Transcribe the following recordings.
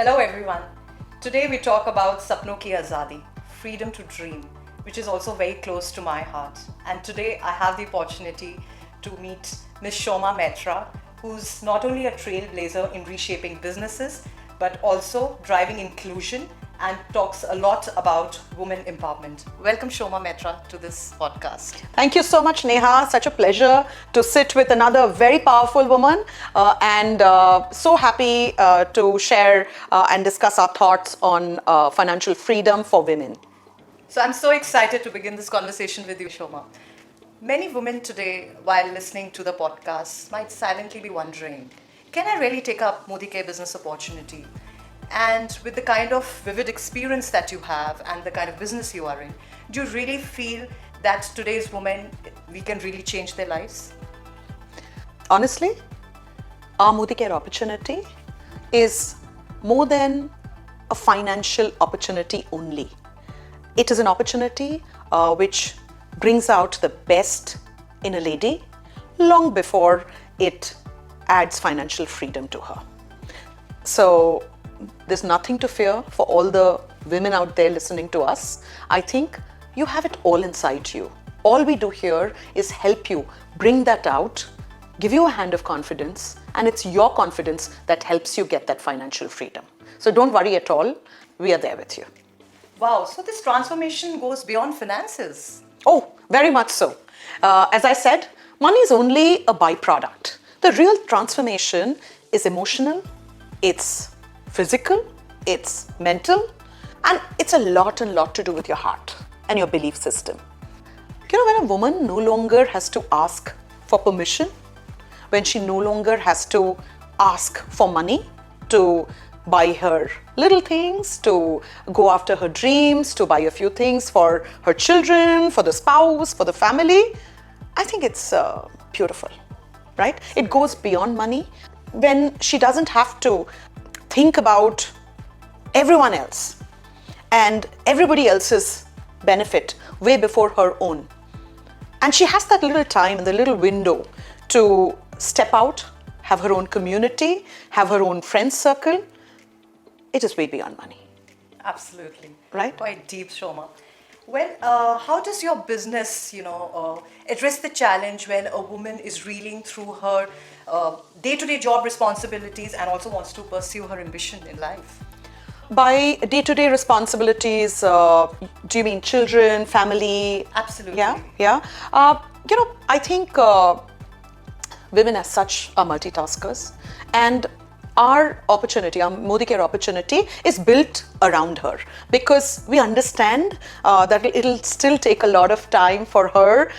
Hello everyone. Today we talk about Sapno Ki Azadi, freedom to dream, which is also very close to my heart. And today I have the opportunity to meet Ms. Soma Maitra, who's not only a trailblazer in reshaping businesses, but also driving inclusion and talks a lot about women empowerment. Welcome Soma Maitra to this podcast. Thank you so much, Neha. Such a pleasure to sit with another very powerful woman and so happy to share and discuss our thoughts on financial freedom for women. So I'm so excited to begin this conversation with you, Soma. Many women today, while listening to the podcast, might silently be wondering, can I really take up Modicare business opportunity? And with the kind of vivid experience that you have and the kind of business you are in, do you really feel that today's women, we can really change their lives? Honestly, our Modicare opportunity is more than a financial opportunity only. It is an opportunity which brings out the best in a lady long before it adds financial freedom to her. So there's nothing to fear for all the women out there listening to us. I think you have it all inside you. All we do here is help you bring that out, give you a hand of confidence, and it's your confidence that helps you get that financial freedom. So don't worry at all. We are there with you. Wow, so this transformation goes beyond finances. Oh, very much so. As I said, money is only a byproduct. The real transformation is emotional, it's physical, it's mental, and it's a lot to do with your heart and your belief system. You know, when a woman no longer has to ask for permission, when she no longer has to ask for money to buy her little things, to go after her dreams, to buy a few things for her children, for the spouse, for the family, I think it's beautiful, right? It goes beyond money. When she doesn't have to think about everyone else and everybody else's benefit way before her own. And she has that little time and the little window to step out, have her own community, have her own friend circle. It is way beyond money. Absolutely. Right? Quite deep, Shoma. Well, how does your business, address the challenge when a woman is reeling through her day-to-day job responsibilities and also wants to pursue her ambition in life? By day-to-day responsibilities, do you mean children, family? Absolutely. Yeah. I think women as such are multitaskers, and our opportunity, our Modicare opportunity is built around her because we understand that it'll still take a lot of time for her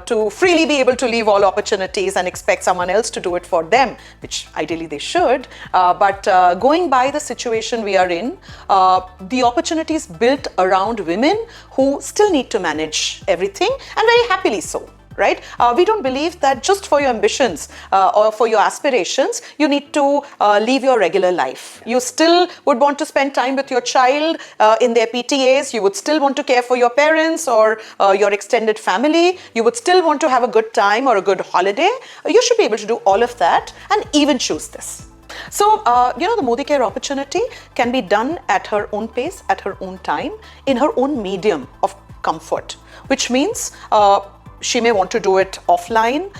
to freely be able to leave all opportunities and expect someone else to do it for them, which ideally they should. But going by the situation we are in, the opportunity is built around women who still need to manage everything, and very happily so. Right? We don't believe that just for your ambitions or for your aspirations, you need to leave your regular life. You still would want to spend time with your child in their PTAs. You would still want to care for your parents or your extended family. You would still want to have a good time or a good holiday. You should be able to do all of that and even choose this. So, the Modicare opportunity can be done at her own pace, at her own time, in her own medium of comfort, which means she may want to do it offline,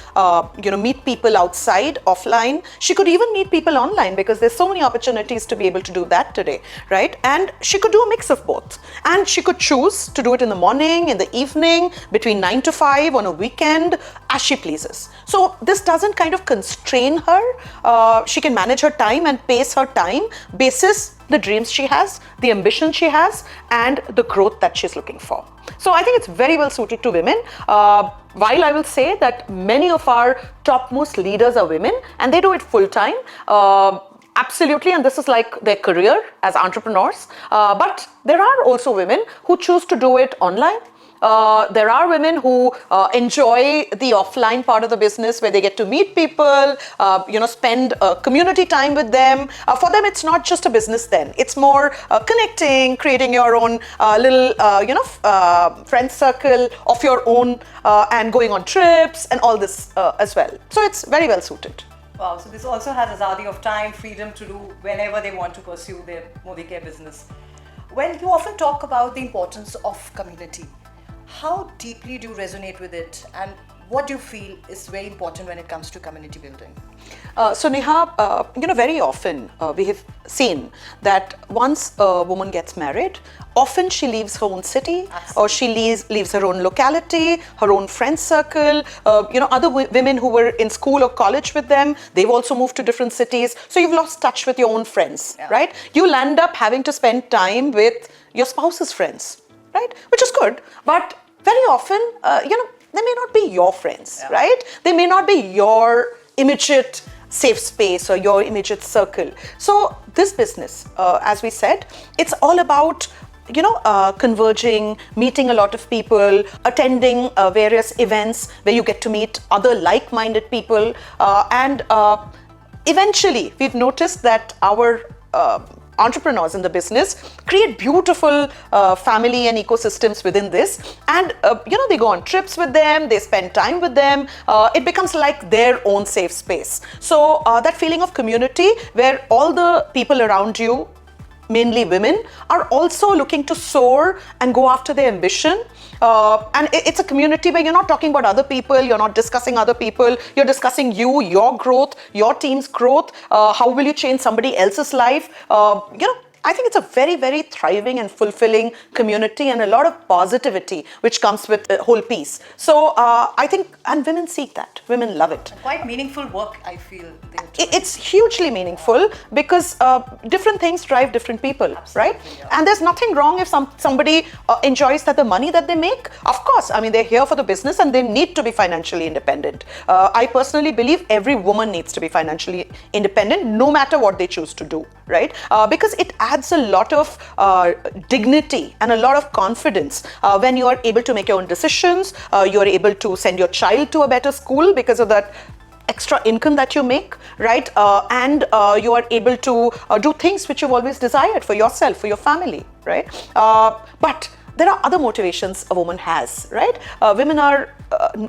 meet people outside offline. She could even meet people online because there's so many opportunities to be able to do that today, right? And she could do a mix of both. And she could choose to do it in the morning, in the evening, between 9 to 5, on a weekend, as she pleases. So this doesn't kind of constrain her. She can manage her time and pace her time basis the dreams she has, the ambition she has, and the growth that she's looking for. So I think it's very well suited to women. While I will say that many of our topmost leaders are women and they do it full time, absolutely, and this is like their career as entrepreneurs. But there are also women who choose to do it online. There are women who enjoy the offline part of the business where they get to meet people, spend community time with them. For them, it's not just a business then. It's more connecting, creating your own little, friend circle of your own and going on trips and all this as well. So it's very well suited. Wow, so this also has azadi of time, freedom to do whenever they want to pursue their Modicare business. Well, you often talk about the importance of community. How deeply do you resonate with it, and what do you feel is very important when it comes to community building? So Neha, very often we have seen that once a woman gets married, often she leaves her own city, or she leaves her own locality, her own friend circle. Other women who were in school or college with them, they've also moved to different cities. So you've lost touch with your own friends, right? You'll end up having to spend time with your spouse's friends, right? Which is good, but very often, they may not be your friends, right? They may not be your immediate safe space or your immediate circle. So this business, as we said, it's all about converging, meeting a lot of people, attending various events where you get to meet other like-minded people, and eventually we've noticed that our entrepreneurs in the business create beautiful family and ecosystems within this, and they go on trips with them, they spend time with them. It becomes like their own safe space. So that feeling of community where all the people around you, mainly women, are also looking to soar and go after their ambition. And it's a community where you're not talking about other people, you're not discussing other people, you're discussing you, your growth, your team's growth, how will you change somebody else's life. I think it's a very, very thriving and fulfilling community, and a lot of positivity which comes with the whole piece. So I think, and women seek that. Women love it. Quite meaningful work, I feel. It's hugely meaningful because different things drive different people, right? Yeah. And there's nothing wrong if somebody enjoys the money that they make. Of course, I mean, they're here for the business and they need to be financially independent. I personally believe every woman needs to be financially independent, no matter what they choose to do, right? Because it adds a lot of dignity and a lot of confidence when you are able to make your own decisions, you are able to send your child to a better school because of that extra income that you make, right? And you are able to do things which you've always desired for yourself, for your family, right? But there are other motivations a woman has, right? Women are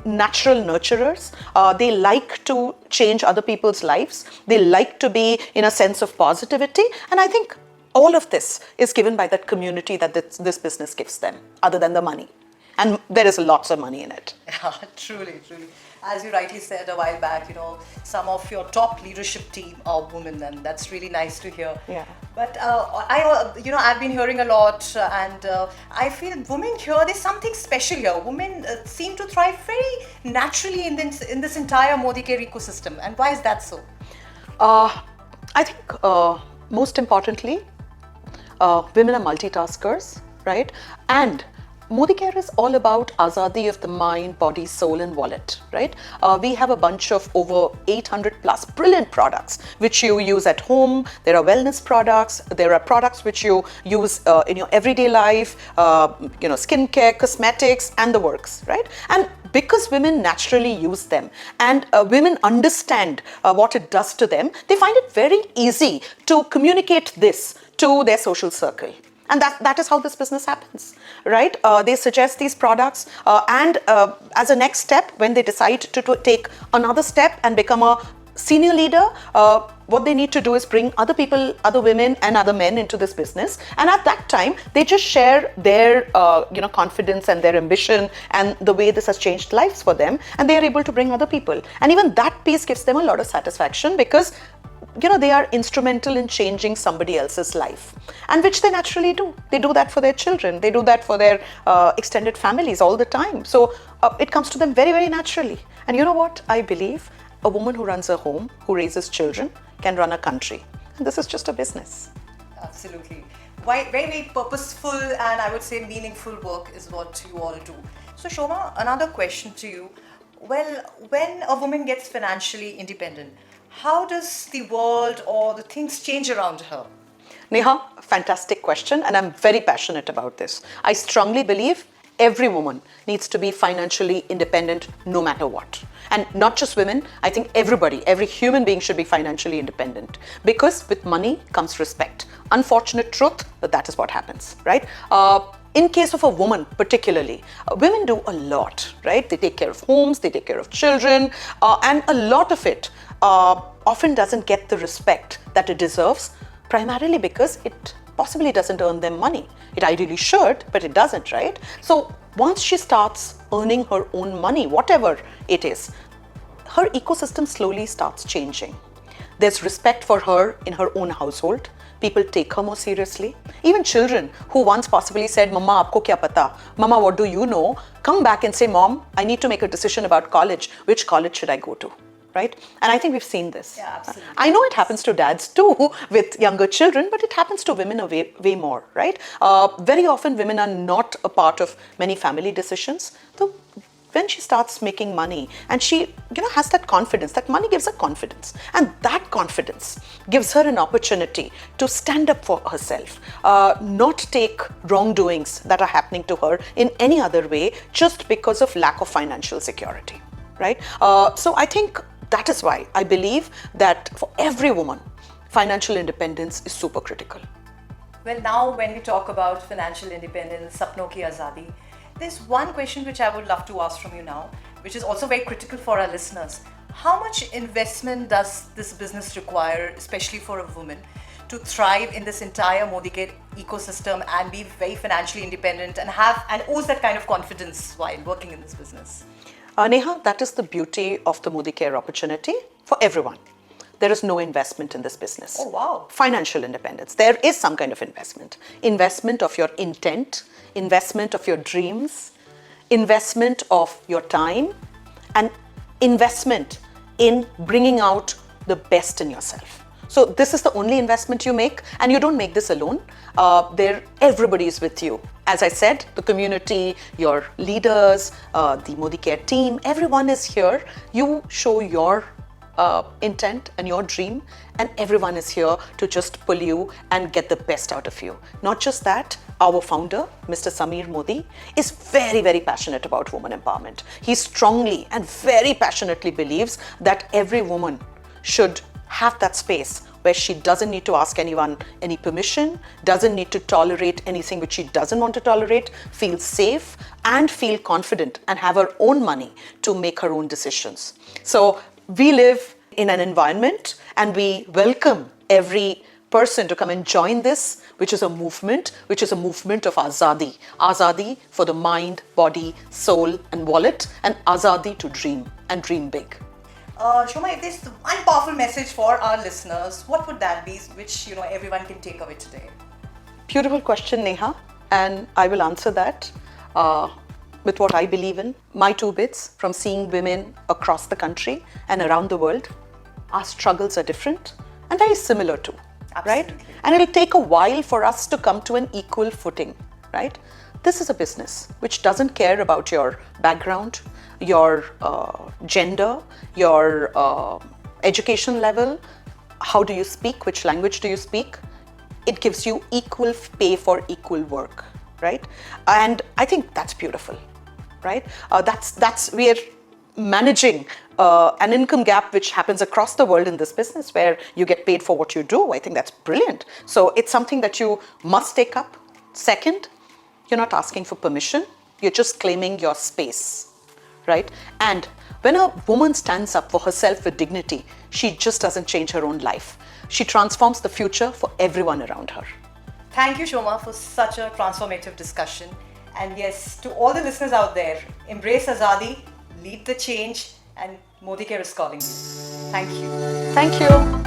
natural nurturers. They like to change other people's lives. They like to be in a sense of positivity. And I think all of this is given by that community that this business gives them, other than the money. And there is lots of money in it. Yeah, truly, truly. As you rightly said a while back, some of your top leadership team are women, and that's really nice to hear. Yeah. But I've been hearing a lot, and I feel women here, there's something special here. Women seem to thrive very naturally in this entire Modicare ecosystem. And why is that so? I think most importantly, women are multitaskers, right? And Modicare is all about azadi of the mind, body, soul, and wallet, right? We have a bunch of over 800 plus brilliant products which you use at home. There are wellness products. There are products which you use in your everyday life, skincare, cosmetics, and the works, right? And because women naturally use them and women understand what it does to them, they find it very easy to communicate this to their social circle. And that is how this business happens, right? They suggest these products and as a next step, when they decide to take another step and become a senior leader, what they need to do is bring other people, other women and other men into this business. And at that time, they just share their confidence and their ambition and the way this has changed lives for them. And they are able to bring other people. And even that piece gives them a lot of satisfaction because they are instrumental in changing somebody else's life, and which they naturally do. They do that for their children. They do that for their extended families all the time. So it comes to them very, very naturally. And you know what? I believe a woman who runs a home, who raises children, can run a country. And this is just a business. Absolutely. Very, very purposeful and I would say meaningful work is what you all do. So Soma, another question to you. Well, when a woman gets financially independent, how does the world or the things change around her? Neha, fantastic question, and I'm very passionate about this. I strongly believe every woman needs to be financially independent no matter what. And not just women, I think everybody, every human being should be financially independent, because with money comes respect. Unfortunate truth, but that is what happens, right? In case of a woman particularly, women do a lot, right? They take care of homes, they take care of children, and a lot of it often doesn't get the respect that it deserves, primarily because it possibly doesn't earn them money. It ideally should, but it doesn't, right? So once she starts earning her own money, whatever it is, her ecosystem slowly starts changing. There's respect for her in her own household. People take her more seriously. Even children who once possibly said, Mama, aapko kya pata? Mama, what do you know? Come back and say, Mom, I need to make a decision about college. Which college should I go to? Right? And I think we've seen this. Yeah, absolutely. I know it happens to dads too with younger children, but it happens to women way more, right? Very often women are not a part of many family decisions. So when she starts making money and she has that confidence, that money gives her confidence, and that confidence gives her an opportunity to stand up for herself, not take wrongdoings that are happening to her in any other way just because of lack of financial security, right? So I think that is why I believe that for every woman, financial independence is super critical. Well, now when we talk about financial independence, Sapno Ki Azadi, there's one question which I would love to ask from you now, which is also very critical for our listeners. How much investment does this business require, especially for a woman, to thrive in this entire Modicare ecosystem and be very financially independent and oozes that kind of confidence while working in this business? Neha, that is the beauty of the Modicare opportunity for everyone. There is no investment in this business. Oh, wow. Financial independence. There is some kind of investment. Investment of your intent, investment of your dreams, investment of your time, and investment in bringing out the best in yourself. So this is the only investment you make, and you don't make this alone. Everybody is with you. As I said, the community, your leaders, the Modicare team, everyone is here. You show your intent and your dream, and everyone is here to just pull you and get the best out of you. Not just that, our founder, Mr. Samir Modi, is very, very passionate about women empowerment. He strongly and very passionately believes that every woman should have that space where she doesn't need to ask anyone any permission, doesn't need to tolerate anything which she doesn't want to tolerate, feel safe and feel confident and have her own money to make her own decisions. So we live in an environment and we welcome every person to come and join this, which is a movement of Azadi. Azadi for the mind, body, soul and wallet, and Azadi to dream and dream big. Soma, if there's one powerful message for our listeners, what would that be, which everyone can take away today? Beautiful question, Neha, and I will answer that with what I believe in. My 2 bits from seeing women across the country and around the world. Our struggles are different and very similar too, right? And it'll take a while for us to come to an equal footing, right? This is a business which doesn't care about your background, your gender, your education level, how do you speak, which language do you speak. It gives you equal pay for equal work, right? And I think that's beautiful, right? We are managing an income gap which happens across the world in this business where you get paid for what you do. I think that's brilliant. So it's something that you must take up. Second, you're not asking for permission. You're just claiming your space, right? And when a woman stands up for herself with dignity, she just doesn't change her own life. She transforms the future for everyone around her. Thank you, Soma, for such a transformative discussion. And yes, to all the listeners out there, embrace Azadi, lead the change, and Modicare is calling you. Thank you. Thank you.